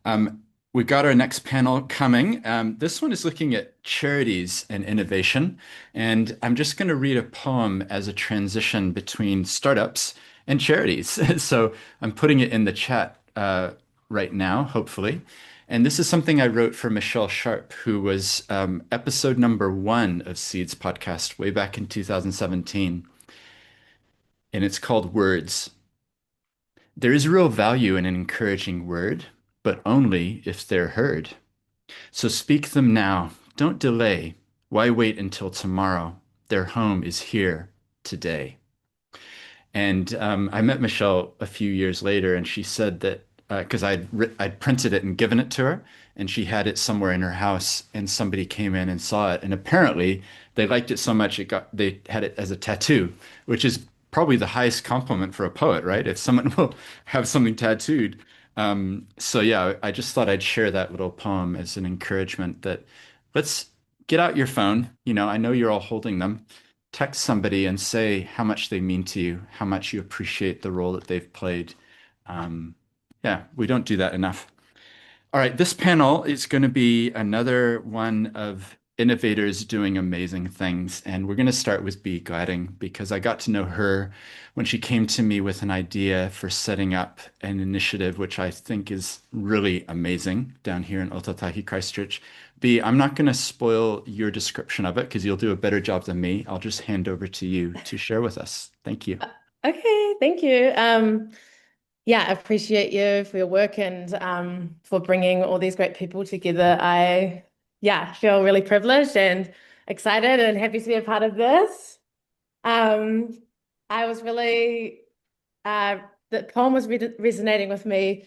Um, we've got our next panel coming. This one is looking at charities and innovation. And I'm just going to read a poem as a transition between startups and charities. So I'm putting it in the chat right now, hopefully. And this is something I wrote for Michelle Sharp, who was episode number 1 of Seeds podcast way back in 2017. And it's called Words. There is real value in an encouraging word, but only if they're heard. So speak them now. Don't delay. Why wait until tomorrow? Their home is here today. And I met Michelle a few years later, and she said that because I'd printed it and given it to her, and she had it somewhere in her house, and somebody came in and saw it, and apparently they liked it so much they had it as a tattoo, which is probably the highest compliment for a poet, right? If someone will have something tattooed. So yeah, I just thought I'd share that little poem as an encouragement that let's get out your phone. I know you're all holding them. Text somebody and say how much they mean to you, how much you appreciate the role that they've played. Um, yeah, we don't do that enough. All right, this panel is going to be another one of innovators doing amazing things. And we're going to start with Bea Gladding because I got to know her when she came to me with an idea for setting up an initiative, which I think is really amazing down here in Otatahi, Christchurch. Bea, I'm not going to spoil your description of it because you'll do a better job than me. I'll just hand over to you to share with us. Thank you. Okay, thank you. Yeah, I appreciate you for your work and for bringing all these great people together. Yeah, feel really privileged and excited and happy to be a part of this. Um, I was really, uh, the poem was resonating with me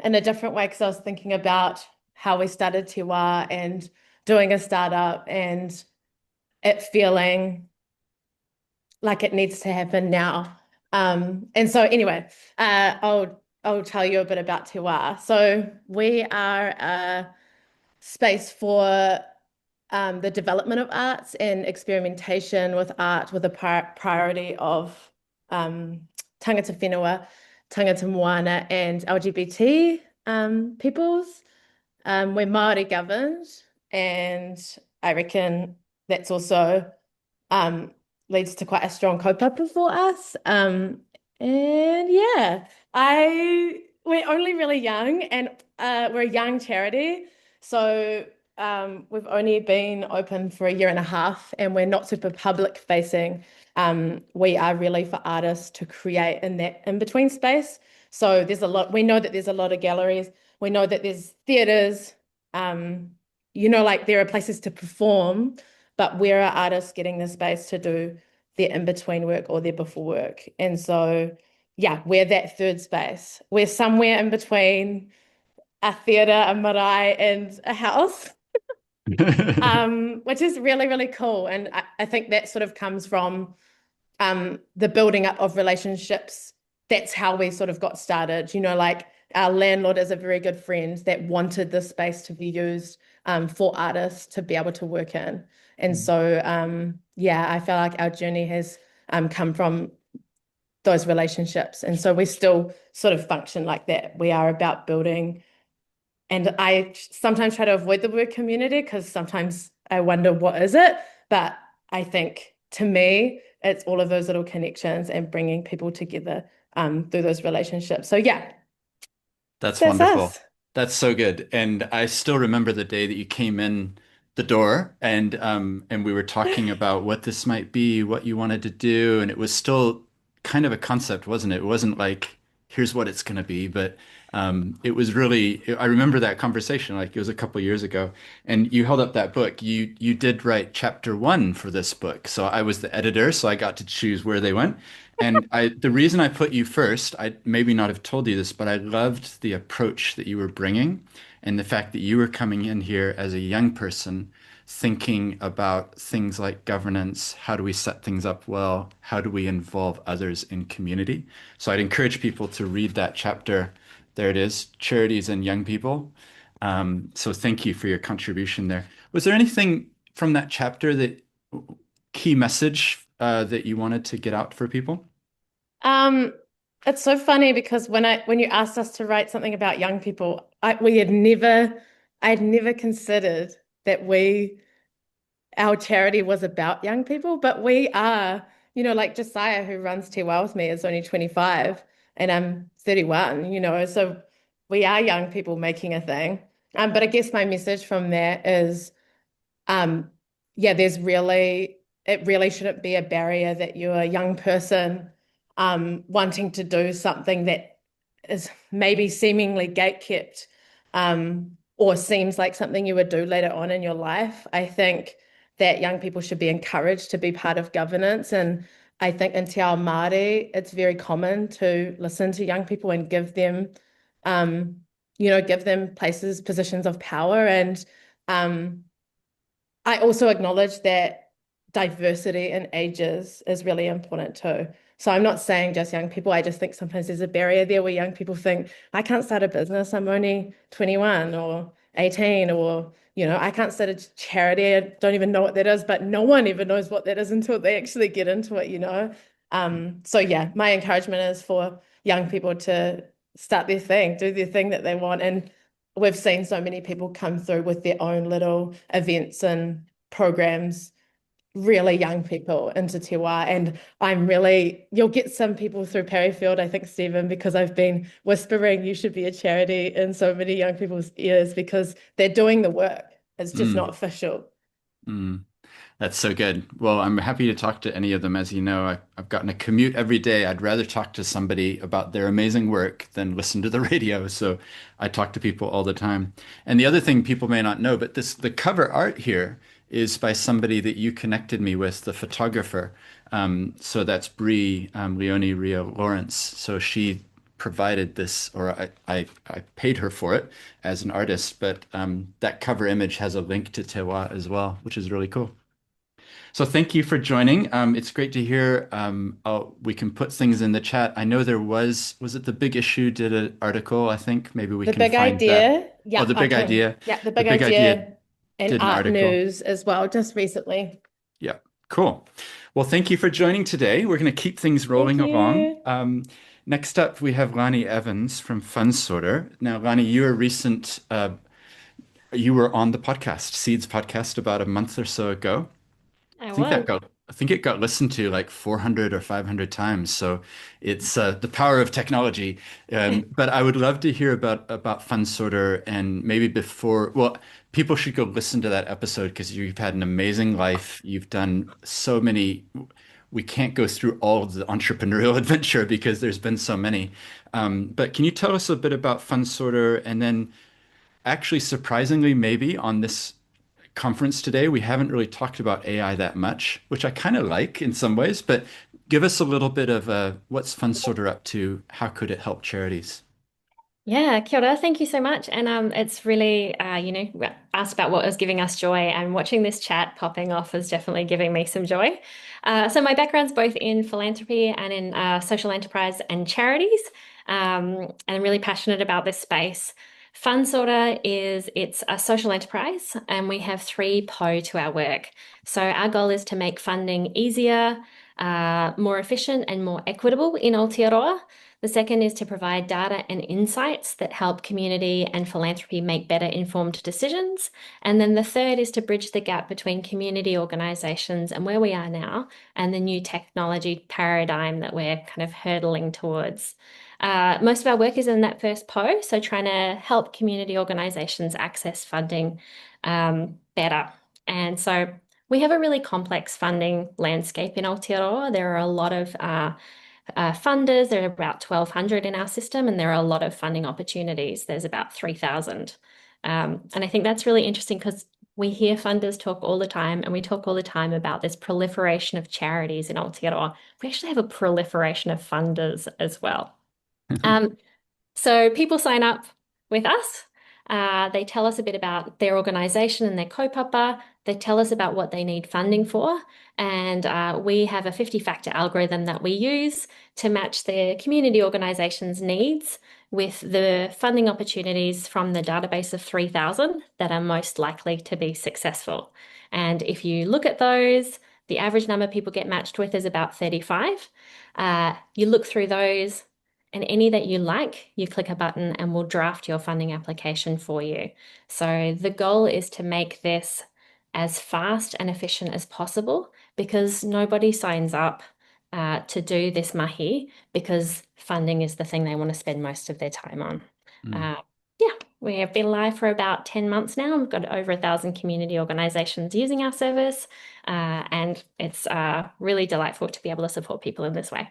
in a different way because I was thinking about how we started Tiwa and doing a startup and it feeling like it needs to happen now. And so anyway, I'll tell you a bit about Te Wā. So we are a space for the development of arts and experimentation with art with a priority of um, tangata whenua, tangata moana, and LGBT peoples. We're Māori governed, and I reckon that's also um, leads to quite a strong kaupapa for us. And yeah, we're only really young and we're a young charity. So we've only been open for a year and a half and we're not super public facing. We are really for artists to create in that in-between space. So we know that there's a lot of galleries. We know that there's theatres. Um, like there are places to perform, but where are artists getting the space to do their in-between work or their before work? And so, yeah, we're that third space. We're somewhere in between a theatre, a marae, and a house, which is really, really cool. And I think that sort of comes from the building up of relationships. That's how we sort of got started. Like our landlord is a very good friend that wanted this space to be used for artists to be able to work in. And so, yeah, I feel like our journey has come from those relationships. And so we still sort of function like that. We are about building. And I sometimes try to avoid the word community because sometimes I wonder what is it? But I think to me, it's all of those little connections and bringing people together through those relationships. So yeah, That's that's wonderful. us. That's so good. And I still remember the day that you came in the door and we were talking about what this might be, what you wanted to do, and it was still kind of a concept, wasn't it? It wasn't like here's what it's going to be, but it was really I remember that conversation like it was a couple years ago. And you held up that book. You did write chapter 1 for this book. So I was the editor, so I got to choose where they went. And the reason I put you first, I maybe not have told you this, but I loved the approach that you were bringing and the fact that you were coming in here as a young person thinking about things like governance, how do we set things up well, how do we involve others in community. So I'd encourage people to read that chapter. There it is, Charities and Young People. So thank you for your contribution there. Was there anything from that chapter that key message that you wanted to get out for people? Um, It's so funny because when you asked us to write something about young people, I had never considered that our charity was about young people, but we are, like Josiah, who runs Te Wā with me, is only 25 and I'm 31, so we are young people making a thing. But I guess my message from that is, um, yeah, it really shouldn't be a barrier that you're a young person, wanting to do something that is maybe seemingly gatekept, or seems like something you would do later on in your life. I think that young people should be encouraged to be part of governance. And I think in Te Ao Māori, it's very common to listen to young people and um, give them positions of power. And um, I also acknowledge that diversity in ages is really important too. So I'm not saying just young people. I just think sometimes there's a barrier there where young people think, I can't start a business. I'm only 21 or 18, or, I can't start a charity. I don't even know what that is, but no one ever knows what that is until they actually get into it. So yeah, my encouragement is for young people to start their thing, do their thing that they want. And we've seen so many people come through with their own little events and programs, really young people into Te Wā. And you'll get some people through Perryfield, I think, Stephen, because I've been whispering you should be a charity in so many young people's ears because they're doing the work. It's just not Mm, official. mm. That's so good. Well, I'm happy to talk to any of them. As you know, I've gotten a commute every day. I'd rather talk to somebody about their amazing work than listen to the radio. So I talk to people all the time. And the other thing people may not know, but the cover art here is by somebody that you connected me with, the photographer. So that's Bree Leonie Ria Lawrence. So she provided this, or I paid her for it as an artist. But that cover image has a link to Te Wā as well, which is really cool. So thank you for joining. It's great to hear. We can put things in the chat. I know was it the Big Issue did an article, I think. Maybe we The can big find that. idea, Oh, yeah, the I Big can. Idea. Yeah, the The big Big Idea idea and did an art article. news as well, just recently. Yeah, cool. Well, thank you for joining today. We're going to keep things Thank rolling along. you. Next up, we have Lani Evans from Fundsorter. Now, Lani, you were on the podcast, Seeds podcast, about a month or so ago. I was. I think it got listened to like 400 or 500 times. So it's the power of technology. But I would love to hear about Fundsorter and maybe well, people should go listen to that episode because you've had an amazing life. You've done so many. We can't go through all of the entrepreneurial adventure because there's been so many. But can you tell us a bit about Fundsorter and then actually surprisingly maybe on this conference today, we haven't really talked about AI that much, which I kind of like in some ways, but give us a little bit of what's Fundsorter up to? How could it help charities? Yeah, kia ora. Thank you so much. And it's really, asked about what was giving us joy, and watching this chat popping off is definitely giving me some joy. So my background's both in philanthropy and in social enterprise and charities, and I'm really passionate about this space. It's a social enterprise, and we have three po to our work. So our goal is to make funding easier, more efficient, and more equitable in Aotearoa. The second is to provide data and insights that help community and philanthropy make better informed decisions. And then the third is to bridge the gap between community organisations and where we are now and the new technology paradigm that we're kind of hurtling towards. Most of our work is in that first po, so trying to help community organisations access funding better. And so we have a really complex funding landscape in Aotearoa. There are a lot of funders. There are about 1,200 in our system, and there are a lot of funding opportunities. There's about 3,000. And I think that's really interesting because we hear funders talk all the time, and we talk all the time about this proliferation of charities in Aotearoa. We actually have a proliferation of funders as well. Um, so people sign up with us. They tell us a bit about their organisation and their kaupapa. They tell us about what they need funding for. And we have a 50-factor algorithm that we use to match their community organisation's needs with the funding opportunities from the database of 3,000 that are most likely to be successful. And if you look at those, the average number people get matched with is about 35. You look through those, And any that you like, you click a button and we'll draft your funding application for you. So the goal is to make this as fast and efficient as possible, because nobody signs up to do this mahi because funding is the thing they want to spend most of their time on. Mm. Uh, yeah, we have been live for about 10 months now. We've got over 1,000 community organisations using our service, and it's really delightful to be able to support people in this way.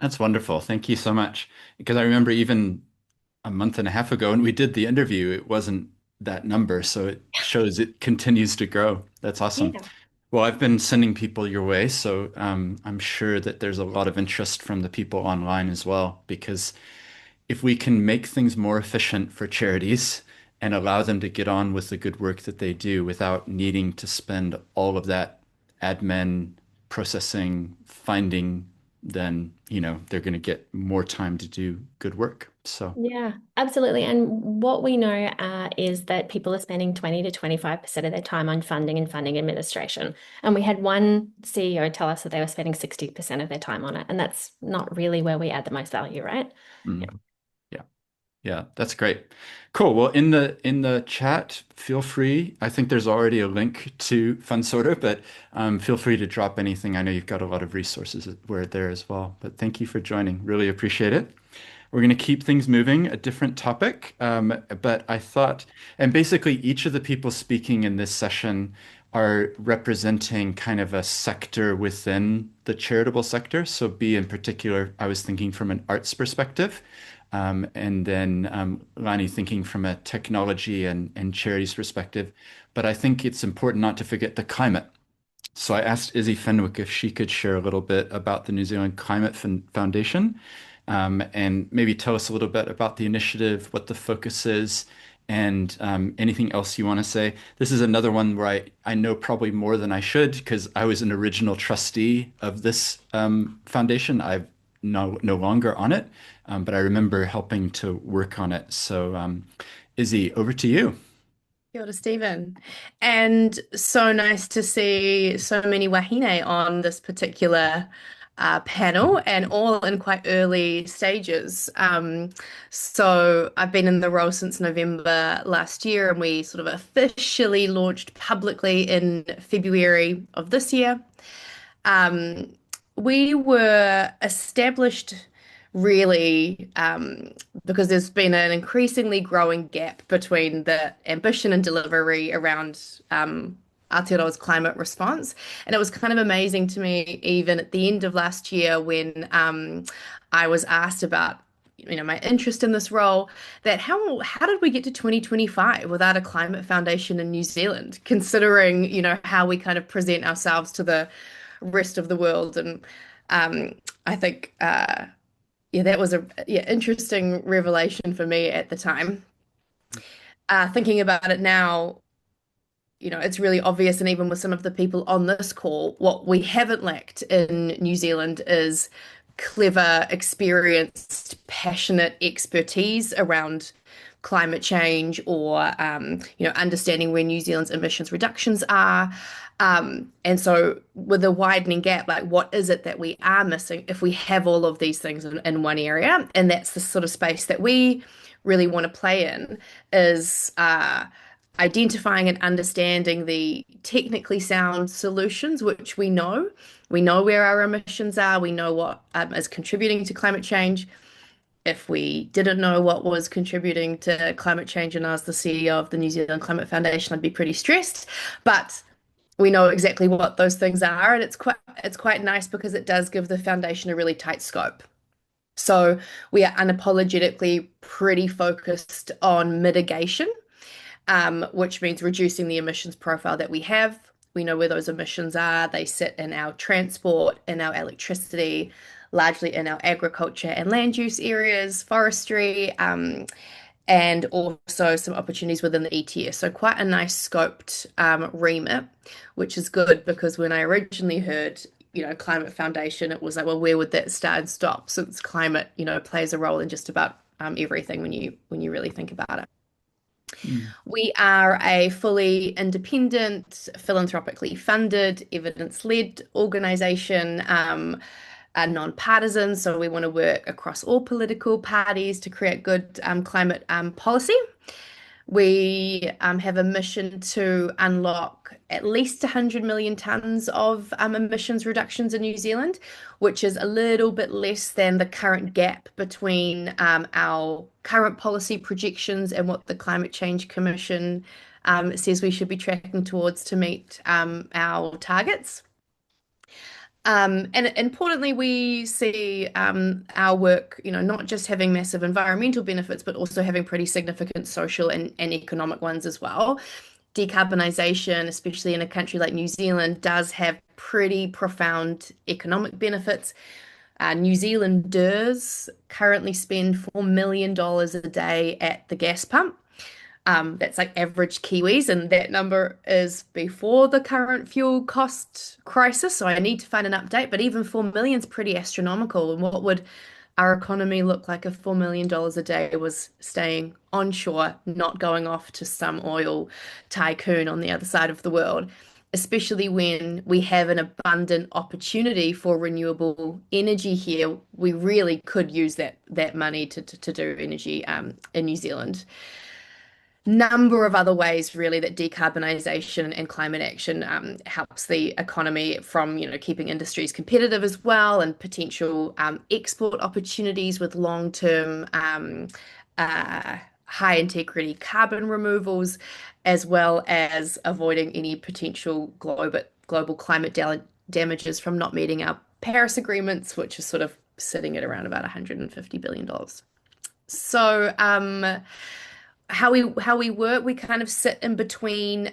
That's wonderful. Thank you so much. Because I remember even a month and a half ago when we did the interview, it wasn't that number. So it shows it continues to grow. That's awesome. Yeah. Well, I've been sending people your way, so I'm sure that there's a lot of interest from the people online as well, because if we can make things more efficient for charities and allow them to get on with the good work that they do without needing to spend all of that admin processing, finding, then, they're going to get more time to do good work. So, Yeah, absolutely. And what we know is that people are spending 20 to 25% of their time on funding and funding administration. And we had one CEO tell us that they were spending 60% of their time on it. And that's not really where we add the most value, right? Yeah. mm, yeah. Yeah, that's great. Cool. Well, in the chat, feel free. I think there's already a link to Fundsorter, but feel free to drop anything. I know you've got a lot of resources where there as well. But thank you for joining. Really appreciate it. We're going to keep things moving, a different topic. But I thought, and basically each of the people speaking in this session are representing kind of a sector within the charitable sector. So Bea in particular, I was thinking from an arts perspective. And then Lani thinking from a technology and charities perspective. But I think it's important not to forget the climate. So I asked Izzy Fenwick if she could share a little bit about the New Zealand Climate Foundation, and maybe tell us a little bit about the initiative, what the focus is, and anything else you want to say. This is another one where I know probably more than I should because I was an original trustee of this foundation. I'm no longer on it, but I remember helping to work on it. So, Izzy, over to you. Kia ora, Stephen. And so nice to see so many wahine on this particular panel and all in quite early stages. So I've been in the role since November last year, and we sort of officially launched publicly in February of this year. Um, we were established really because there's been an increasingly growing gap between the ambition and delivery around Aotearoa's climate response. And it was kind of amazing to me, even at the end of last year, when I was asked about my interest in this role, that how did we get to 2025 without a climate foundation in New Zealand, considering how we kind of present ourselves to the rest of the world. And I think yeah, that was a interesting revelation for me at the time. Thinking about it now, it's really obvious, and even with some of the people on this call, what we haven't lacked in New Zealand is clever, experienced, passionate expertise around climate change, or understanding where New Zealand's emissions reductions are. And so with a widening gap, like what is it that we are missing if we have all of these things in one area? And that's the sort of space that we really want to play in, is identifying and understanding the technically sound solutions, which we know. We know where our emissions are. We know what is contributing to climate change. If we didn't know what was contributing to climate change and I was the CEO of the New Zealand Climate Foundation, I'd be pretty stressed. But we know exactly what those things are, and it's quite nice because it does give the foundation a really tight scope. So we are unapologetically pretty focused on mitigation, which means reducing the emissions profile that we have. We know where those emissions are. They sit in our transport, in our electricity, largely in our agriculture and land use areas, forestry, and also some opportunities within the ETS. So quite a nice scoped remit, which is good because when I originally heard, Climate Foundation, it was like, well, where would that start and stop? Since climate, plays a role in just about everything when you really think about it. Mm. We are a fully independent, philanthropically funded, evidence-led organization. non-partisan. So we want to work across all political parties to create good climate policy. We have a mission to unlock at least 100 million tonnes of emissions reductions in New Zealand, which is a little bit less than the current gap between our current policy projections and what the Climate Change Commission says we should be tracking towards to meet our targets. And importantly, we see our work, not just having massive environmental benefits, but also having pretty significant social and economic ones as well. Decarbonisation, especially in a country like New Zealand, does have pretty profound economic benefits. New Zealanders currently spend $4 million a day at the gas pump. That's like average Kiwis, and that number is before the current fuel cost crisis. So I need to find an update, but even 4 million is pretty astronomical. And what would our economy look like if $4 million a day was staying onshore, not going off to some oil tycoon on the other side of the world? Especially when we have an abundant opportunity for renewable energy here, we really could use that money to do energy in New Zealand. Number of other ways really that decarbonisation and climate action helps the economy from keeping industries competitive as well, and potential export opportunities with long-term high integrity carbon removals, as well as avoiding any potential global climate damages from not meeting our Paris agreements, which is sort of sitting at around about $150 billion. So how we work, we kind of sit in between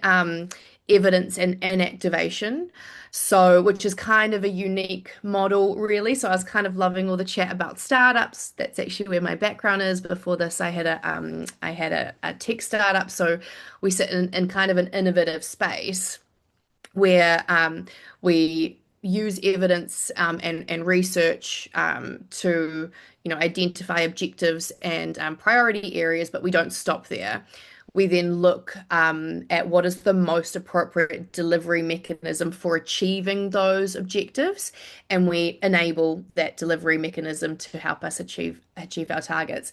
evidence and activation. So, which is kind of a unique model, really. So I was kind of loving all the chat about startups. That's actually where my background is. Before this, I had a tech startup. So we sit in kind of an innovative space where we use evidence and research to identify objectives and priority areas, but we don't stop there. We then look at what is the most appropriate delivery mechanism for achieving those objectives, and we enable that delivery mechanism to help us achieve our targets.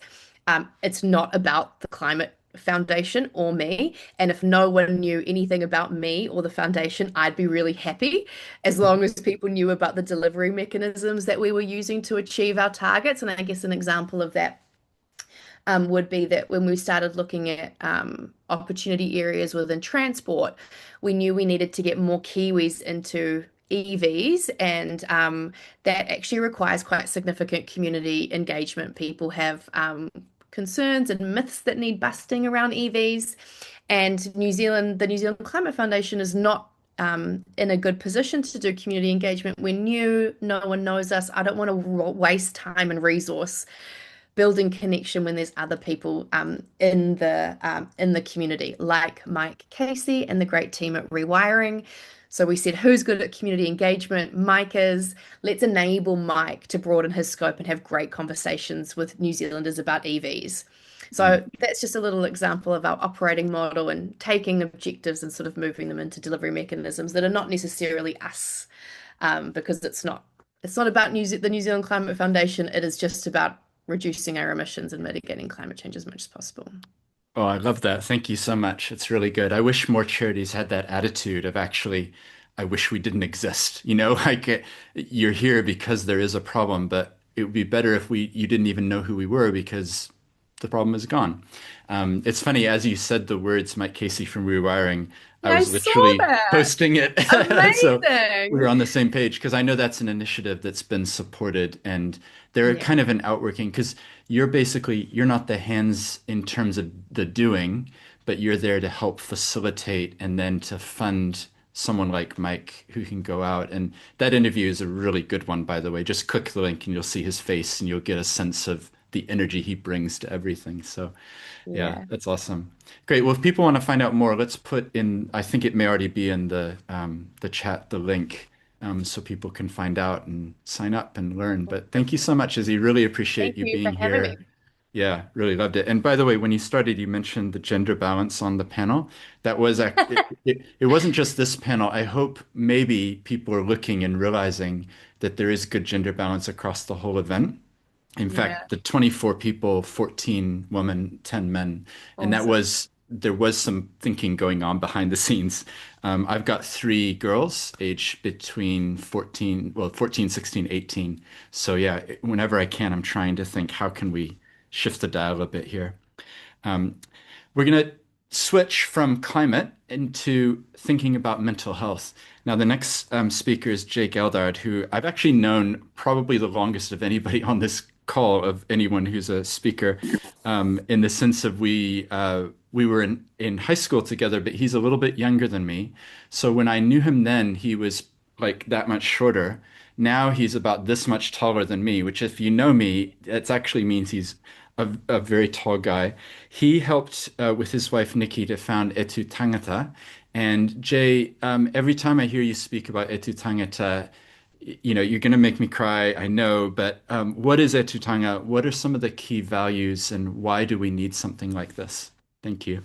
It's not about the climate foundation or me, and if no one knew anything about me or the foundation, I'd be really happy, as long as people knew about the delivery mechanisms that we were using to achieve our targets. And I guess an example of that would be that when we started looking at opportunity areas within transport, we knew we needed to get more Kiwis into EVs, and that actually requires quite significant community engagement. People have concerns and myths that need busting around EVs, and the New Zealand Climate Foundation is not in a good position to do community engagement. We're new, no one knows us. I don't want to waste time and resource building connection when there's other people in the community, like Mike Casey and the great team at Rewiring. So we said, who's good at community engagement? Mike is. Let's enable Mike to broaden his scope and have great conversations with New Zealanders about EVs. So that's just a little example of our operating model and taking objectives and sort of moving them into delivery mechanisms that are not necessarily us, because it's not about the New Zealand Climate Foundation. It is just about reducing our emissions and mitigating climate change as much as possible. Oh, I love that. Thank you so much. It's really good. I wish more charities had that attitude of actually, I wish we didn't exist. Like you're here because there is a problem, but it would be better if you didn't even know who we were, because the problem is gone. It's funny, as you said the words Mike Casey from Rewiring, I was literally posting it. So we were on the same page, because I know that's an initiative that's been supported, and they're kind of an outworking, because you're not the hands in terms of the doing, but you're there to help facilitate and then to fund someone like Mike who can go out. And that interview is a really good one, by the way. Just click the link and you'll see his face and you'll get a sense of the energy he brings to everything. So yeah, that's awesome. Great. Well, if people want to find out more, let's put in, I think it may already be in the chat, the link, so people can find out and sign up and learn. But thank you so much, Izzy. Really appreciate you being here. Yeah, really loved it. And by the way, when you started, you mentioned the gender balance on the panel. That was it wasn't just this panel. I hope maybe people are looking and realizing that there is good gender balance across the whole event. In Yeah, fact, the 24 people, 14 women, 10 men. And awesome. there was some thinking going on behind the scenes. I've got three girls aged between 14, 16, 18. So yeah, whenever I can, I'm trying to think, how can we shift the dial a bit here? Um, we're going to switch from climate into thinking about mental health. Now, the next speaker is Jay Geldard, who I've actually known probably the longest of anybody on this call, of anyone who's a speaker, in the sense of we were in high school together, but he's a little bit younger than me. So when I knew him then, he was like that much shorter. Now he's about this much taller than me, which if you know me, it actually means he's a very tall guy. He helped with his wife Nikki to found Etu Tangata. And Jay, every time I hear you speak about Etu Tangata, you know, you're going to make me cry, I know, but what is Etu Tanga? What are some of the key values and why do we need something like this? Thank you.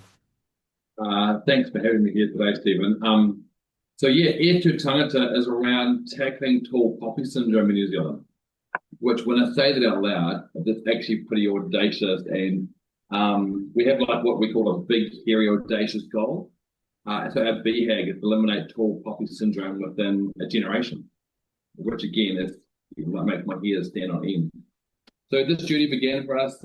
Thanks for having me here today, Stephen. So yeah, Air to Tangata is around tackling tall poppy syndrome in New Zealand, which when I say that out loud, it's actually pretty audacious. And we have like what we call a big, hairy, audacious goal. So our BHAG is to eliminate tall poppy syndrome within a generation, which again is like makes my hair stand on end. So this journey began for us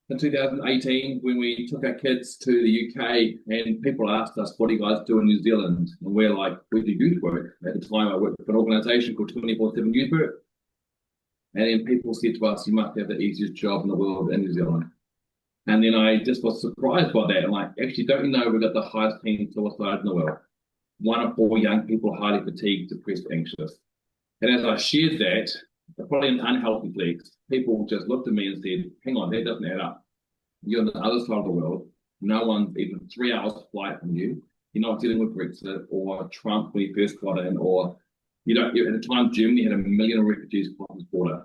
in 2018 when we took our kids to the UK and people asked us, what do you guys do in New Zealand? And we're like, we do youth work. At the time, I worked for an organisation called 24/7 Youth Work. And then people said to us, you must have the easiest job in the world in New Zealand. And then I just was surprised by that. I'm like, actually, don't you know we've got the highest teen suicide in the world? 1 of 4 young people highly fatigued, depressed, anxious. And as I shared that, probably an unhealthy flex, people just looked at me and said, hang on, that doesn't add up. You're on the other side of the world. No one's even 3 hours flight from you. You're not dealing with Brexit or Trump when he first got in, or you don't. At the time, Germany had 1 million refugees across the border.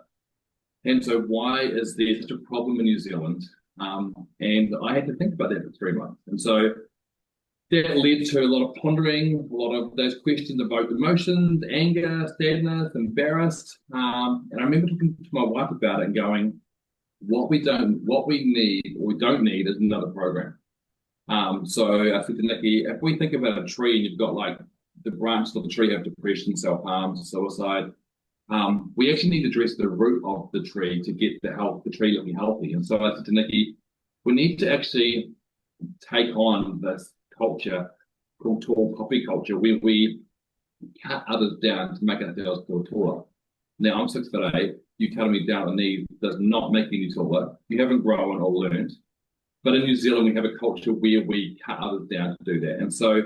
And so, why is there such a problem in New Zealand? And I had to think about that for 3 months. And so that led to a lot of pondering, a lot of those questions about emotions, anger, sadness, embarrassed. And I remember talking to my wife about it and going, what we need or we don't need is another program. So I said to Nikki, if we think about a tree and you've got like the branches of the tree have depression, self-harm, suicide, we actually need to address the root of the tree to get the tree looking healthy. And so I said to Nikki, we need to actually take on this culture called tall poppy culture, where we cut others down to make ourselves feel taller. Now I'm 6'8". You cutting me down on the knee does not make you any taller. You haven't grown or learned. But in New Zealand, we have a culture where we cut others down to do that. And so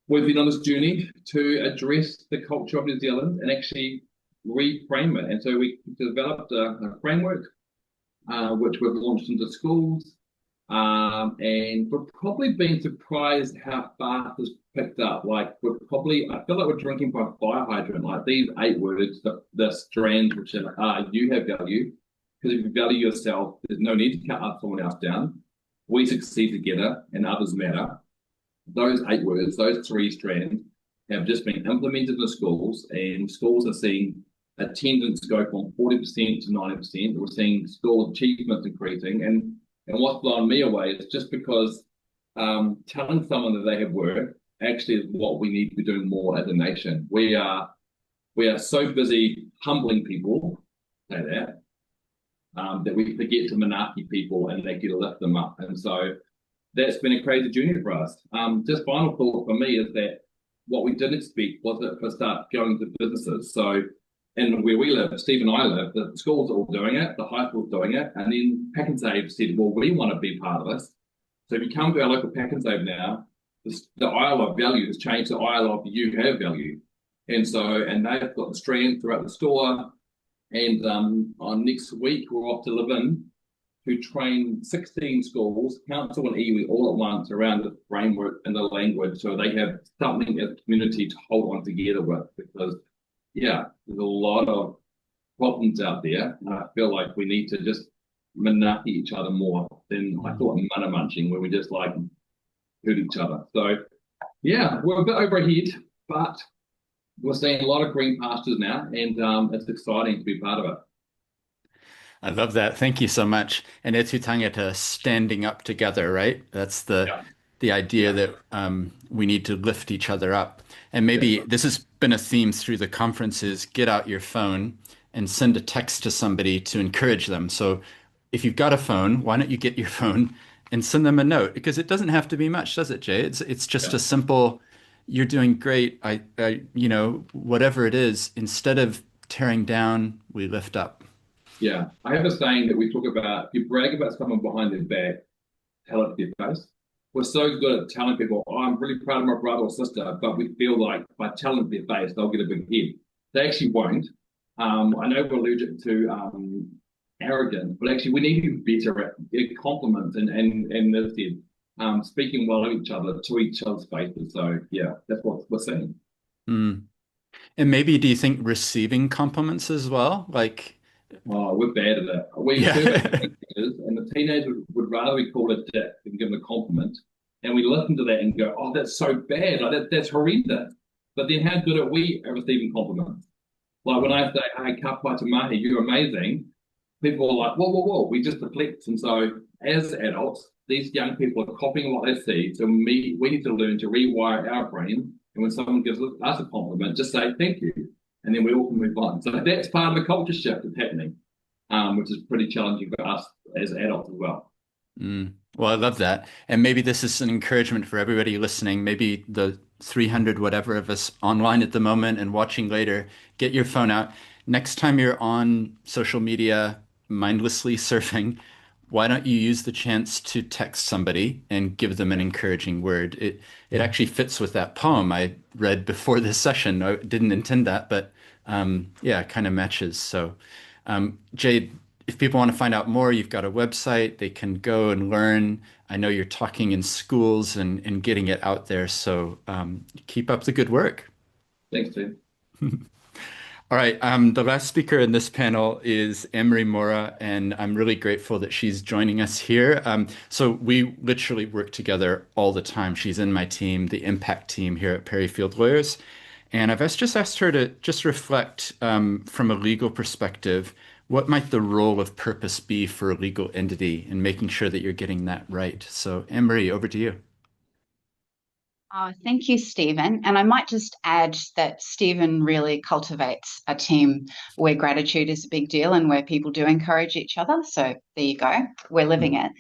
we've been on this journey to address the culture of New Zealand and actually reframe it. And so we developed a framework, which we've launched into schools. And we've probably been surprised how fast it's picked up. Like I feel like we're drinking by fire hydrant. Like these 8 words, the strands, which are you have value. Because if you value yourself, there's no need to cut someone else down. We succeed together and others matter. Those 8 words, those 3 strands have just been implemented in the schools, and schools are seeing attendance go from 40% to 90%. We're seeing school achievements increasing. And what's blown me away is just because telling someone that they have work actually is what we need to be doing more as a nation. We are so busy humbling people, say that we forget to monarchy people and they get to lift them up. And so that's been a crazy journey for us. Just final thought for me is that what we didn't expect was that for start going to businesses. So and where we live, Steve and I live, the schools are all doing it, the high school's doing it, and then Pack and Save said, well, we want to be part of this. So if you come to our local Pack and Save now, the aisle of value has changed to aisle of you have value. And they've got the strand throughout the store. And on next week, we're off to Levin to train 16 schools, council and iwi, all at once around the framework and the language. So they have something as a community to hold on together with, because yeah, there's a lot of problems out there. And I feel like we need to just manaki each other more than I thought mana munching, where we just like hurt each other. So yeah, we're a bit overhead, but we're seeing a lot of green pastures now, and it's exciting to be part of it. I love that. Thank you so much. And Etu Tangata, standing up together, right? That's Yeah, the idea yeah, that we need to lift each other up. And maybe right. this has been a theme through the conferences. Get out your phone and send a text to somebody to encourage them. So if you've got a phone, why don't you get your phone and send them a note? Because it doesn't have to be much, does it, Jay? It's just Yeah. a simple, you're doing great. Whatever it is, instead of tearing down, we lift up. Yeah, I have a saying that we talk about, if you brag about someone behind their back, tell it to their face. We're so good at telling people, oh, I'm really proud of my brother or sister, but we feel like by telling their face, they'll get a big head. They actually won't. I know we're allergic to arrogance, but actually we need to be better at compliments and as I said, speaking well of each other to each other's faces. So yeah, that's what we're saying. Mm. And maybe do you think receiving compliments as well? Like, Oh, we're bad at it. We survey yeah. teenagers, and the teenagers would rather be called a dick than given a compliment. And we listen to that and go, "Oh, that's so bad. Like, that's horrendous." But then, how good are we at receiving compliments? Like when I say, "Hey, ka pai te mahi, you're amazing," people are like, "Whoa, whoa, whoa!" We just deflect. And so, as adults, these young people are copying what they see. So we need to learn to rewire our brain. And when someone gives us a compliment, just say thank you, and then we all can move on. So that's part of the culture shift that's happening, which is pretty challenging for us as adults as well. Mm. Well, I love that. And maybe this is an encouragement for everybody listening. Maybe the 300 whatever of us online at the moment and watching later, get your phone out. Next time you're on social media, mindlessly surfing, why don't you use the chance to text somebody and give them an encouraging word? It actually fits with that poem I read before this session. I didn't intend that, but yeah, it kind of matches. So, Jade, if people want to find out more, you've got a website, they can go and learn. I know you're talking in schools and getting it out there. So keep up the good work. Thanks, Tim. All right. The last speaker in this panel is Annemarie Mora, and I'm really grateful that she's joining us here. So we literally work together all the time. She's in my team, the impact team here at Parry Field Lawyers. And just asked her to just reflect from a legal perspective, what might the role of purpose be for a legal entity in making sure that you're getting that right? So Annemarie, over to you. Thank you, Stephen. And I might just add that Stephen really cultivates a team where gratitude is a big deal and where people do encourage each other. So there you go. We're living it.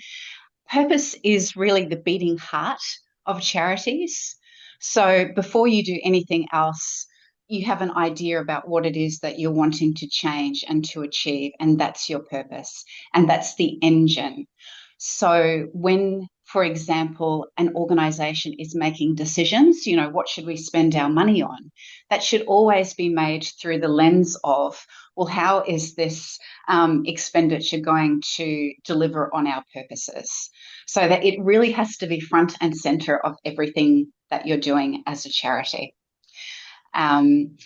Purpose is really the beating heart of charities. So before you do anything else, you have an idea about what it is that you're wanting to change and to achieve, and that's your purpose, and that's the engine. So when, for example, an organization is making decisions, what should we spend our money on? That should always be made through the lens of, well, how is this expenditure going to deliver on our purposes? So that it really has to be front and center of everything that you're doing as a charity. And,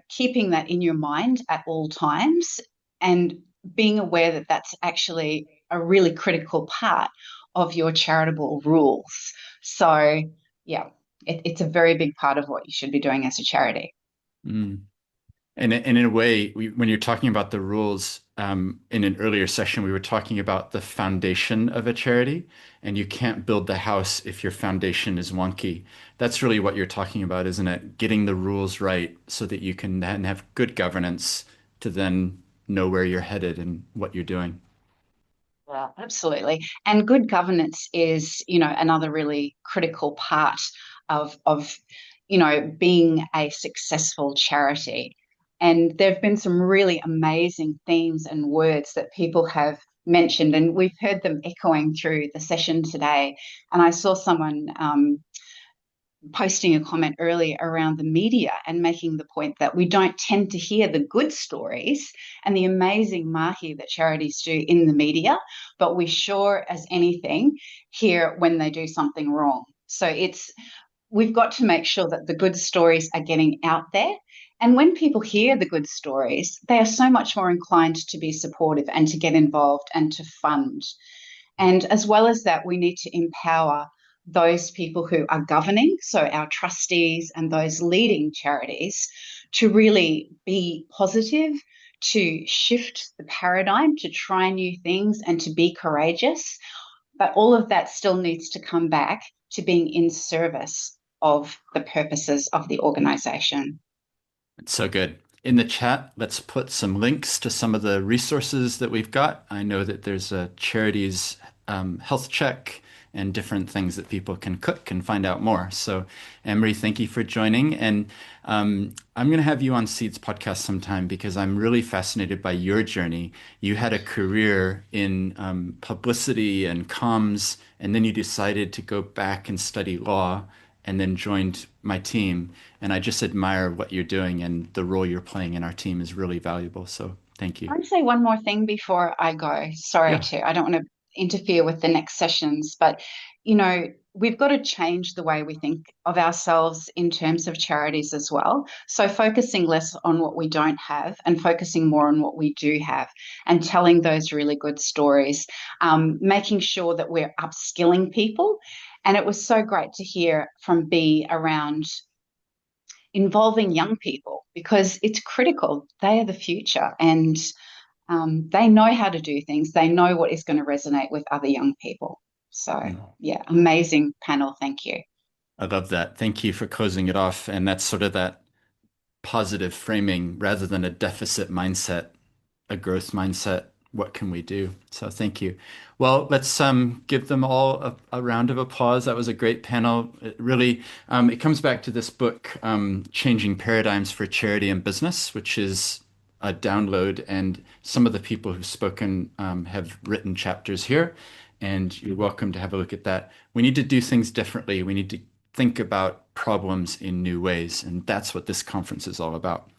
keeping that in your mind at all times and being aware that that's actually a really critical part of your charitable rules. So, yeah, it's a very big part of what you should be doing as a charity. Mm. And in a way, when you're talking about the rules, in an earlier session, we were talking about the foundation of a charity, and you can't build the house if your foundation is wonky. That's really what you're talking about, isn't it? Getting the rules right so that you can then have good governance to then know where you're headed and what you're doing. Yeah, absolutely. And good governance is, another really critical part of being a successful charity. And there have been some really amazing themes and words that people have mentioned, and we've heard them echoing through the session today. And I saw someone posting a comment earlier around the media and making the point that we don't tend to hear the good stories and the amazing mahi that charities do in the media, but we sure as anything hear when they do something wrong. So we've got to make sure that the good stories are getting out there And when people hear the good stories, they are so much more inclined to be supportive and to get involved and to fund. And as well as that, we need to empower those people who are governing, so our trustees and those leading charities, to really be positive, to shift the paradigm, to try new things, and to be courageous. But all of that still needs to come back to being in service of the purposes of the organisation. It's so good. In the chat, let's put some links to some of the resources that we've got. I know that there's a charities health check and different things that people can cook and find out more. So, Annemarie, thank you for joining. And I'm going to have you on Seeds podcast sometime because I'm really fascinated by your journey. You had a career in publicity and comms, and then you decided to go back and study law and then joined my team. And I just admire what you're doing, and the role you're playing in our team is really valuable. So thank you. I'd say one more thing before I go. Sorry Yeah. I don't want to interfere with the next sessions, but we've got to change the way we think of ourselves in terms of charities as well. So focusing less on what we don't have and focusing more on what we do have and telling those really good stories, making sure that we're upskilling people. And it was so great to hear from Bea around involving young people because it's critical. They are the future, and they know how to do things. They know what is going to resonate with other young people. So, yeah, amazing panel. Thank you. I love that. Thank you for closing it off. And that's sort of that positive framing rather than a deficit mindset, a growth mindset. What can we do? So thank you. Well, let's give them all a round of applause. That was a great panel. It really, it comes back to this book, Changing Paradigms for Charity and Business, which is a download. And some of the people who've spoken have written chapters here, and you're welcome to have a look at that. We need to do things differently. We need to think about problems in new ways, and that's what this conference is all about.